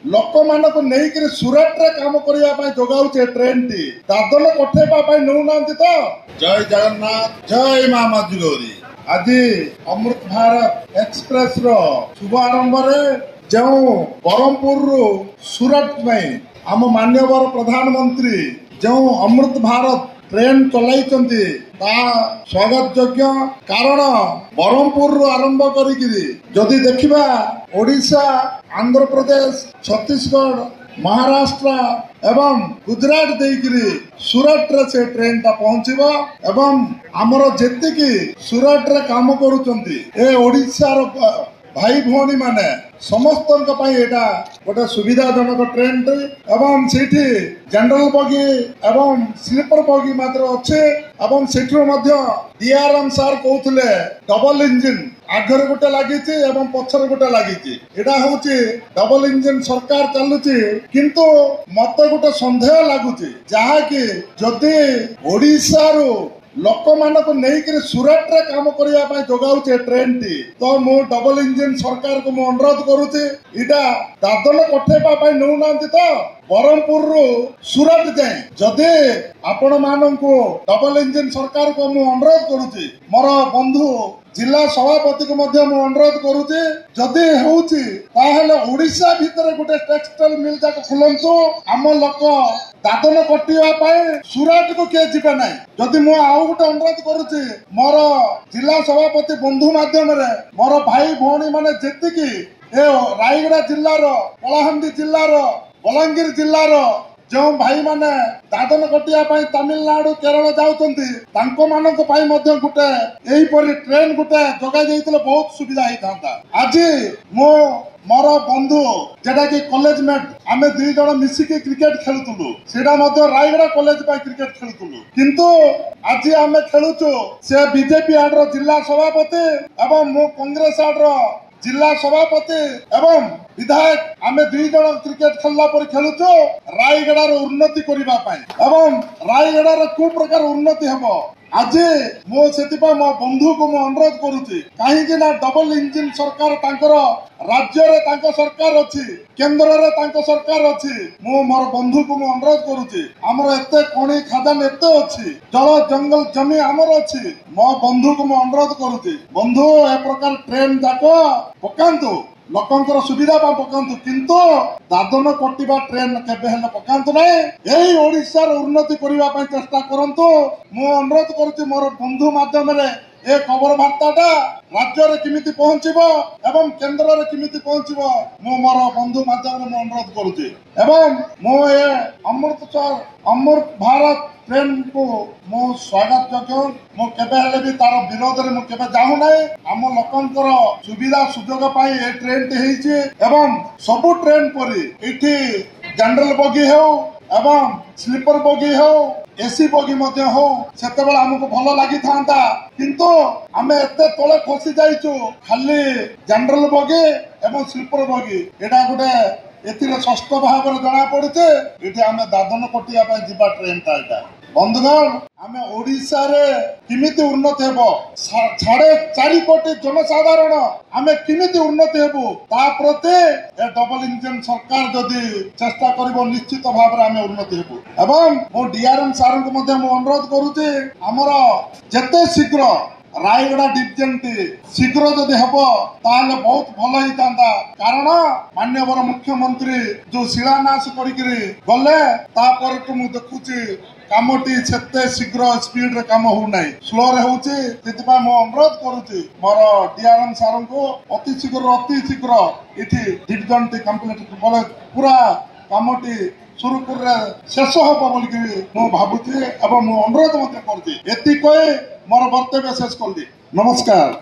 लोक मानक नहीं सुरत रे काम करने जोगाऊ ट्रेन टी दादन पठेबा नौना तो जय जगन्नाथ जय माँ मजुगौरी। आज अमृत भारत एक्सप्रेस रो शुभारंभ जो ब्रह्मपुर सुरत में आम मान्यवर प्रधानमंत्री जो अमृत भारत ट्रेन चलाई स्वागत योग्य। कारण ब्रह्मपुर आरंभ करी देखा ओडिशा आंध्र प्रदेश छत्तीसगढ़ महाराष्ट्र एवं गुजरात देकरी सुरत रे से ट्रेन टा पहुंचीबो एवं आमर जेतिकी सुरत रे काम करूचंती ए ओडिशा रो भाई भौणी माने समस्त गोटे सुविधाजनक ट्रेन एवं सेठी जनरल बगी एवं स्लीपर बगी मात्र अच्छे एवं सेठू डीआरएम सार कहते डबल इंजिन आगर गोटे लगी पछर गोटे लगी एटा हूँ डबल इंजिन सरकार चलुची किंतु मत गोटे सन्देह लगुच जहाँकि जदि ओडिशा रू लोक मानक नहीं सुरत रे काम करने जोगाऊ ट्रेन टी तो मु डबल इंजिन सरकार को मु अनुरोध करुच्ची इटा दादन पठेबा नौना तो ब्रह्मपुर सुरत जाए जदि आपण मानक डबल इंजिन सरकार को मु अनुरोध करुच्ची मोर बंधु जिला सभापति को अनुरोध करुच्ची जदि होले ओडिशा भितर गोटे टेक्सटाइल मिल जाक खोलंतु आम लोक दादन कटिया सुरत को किए जीवे ना जदि मु आउ गोटे अनुरोध करुच्ची मोर जिला सभापति बंधु मध्यम मोर भाई भौणी माने जेतिकी ए रायगड़ा जिल्लार कलाहांडी जिल्लार बलांगीर जिल्लार जो भाई माने दादन कटिया तमिलनाडु केरल जाउछंती तांको मानक गोटे एहीपरि ट्रेन गोटे जगह जाइतले बहुत सुविधा होता। आज मो मोर बंधु जेटा कि कॉलेज मेट आमे दुई जन मिसिकी क्रिकेट खेलुतलु सेटा मध्य रायगड़ा कॉलेज पाई क्रिकेट खेलुतलु किंतु आज आमे खेलुचु से बीजेपी आडर जिला सभापति एवं मो कांग्रेस आडर जिला सभापति एवं विधायक आमे दुई जन क्रिकेट खेलला पर खेलुचु रायगड़ार उन्नति करने एवं रायगड़ार को प्रकार उन्नति हेबो। आज मो मो बंधु को मो अनुरोध करुच्ची कहीं डबल इंजिन सरकार तांकर राज्य रे तांको सरकार अच्छी केंद्र रे तांको सरकार अच्छी मो मोर बंधु को मो अनुरोध करुच्ची आमर एते खनि खदान एते अच्छी जल जंगल जमी आमर अच्छी मो बंधु को मो अनुरोध करुच्ची बंधु ए प्रकार ट्रेन जाको पकांतु लोकंकर सुविधा पकांतु किंतु दादन कटिबा ट्रेन केबे हेले पकांतु नै एही ओडिशार उन्नति करबा पई चेष्टा करंतु मो अनुरोध करूची मोर बंधु माध्यम रे ए खबर वार्ताटा राज्य रे किमिति पहुंचीबो एवं केंद्र रे किमिति पहुंचीबो मो मोर बंधु माध्यम रे मो अनुरोध करूची एवं मो ए अमृत भारत ट्रेन को मो स्वागत योग्य मो केबे हेले भी तार विरोध रे मो केबे जाहु नै आम लोकंकर सुविधा सुयोग पाई ए ट्रेन टी हेची एवं सबु ट्रेन परी इठी जनरल बगी हो एवं स्लीपर बगी हो एसी बगी मध्य हो सेतेबेला हमको भल लागि थांता किंतु आमे एते तळे खसी जाइचु खाली जनरल बगी एवं स्लीपर बगी एटा गोटे एथिरे षष्ठ भाव जना पड़ुचे एठी आमे दादन कटिया पई जिबा ट्रेन ता एटा बंधुगण आमे ओडिशा रे किमिति उन्नति हेबो 4.5 कोटी जनसाधारण आमे किमिति उन्नति हेबो ता प्रति ए डबल इंजन सरकार जदि चेष्टा करिवो निश्चित भाव रे आमे उन्नति हेबो एवं मो डीआरएम सार को मध्ये मो अनुरोध करूची हमर जते शीघ्र रायगड़ा डिविजन टी शीघ्र जदि हेबो ताले बहुत भल होइतांता कारण माननीय मुख्यमंत्री जो शिलान्यास करिकरी गले ता पर तो मु देखुची कामटी सेते शीघ्र स्पीड रे काम हो नाही स्लो रे होची तितपा मो अनुरोध करूची मोर डीआरएम सार को अति शीघ्र इठी डिविजन टी कंप्लीट बोले पूरा कामटी सुरुपुर रे शेष हबो बोली मो भाबुची एवं मो अनुरोध मते करती एति कोइ मोर वक्तव्य शेष कर दी। नमस्कार।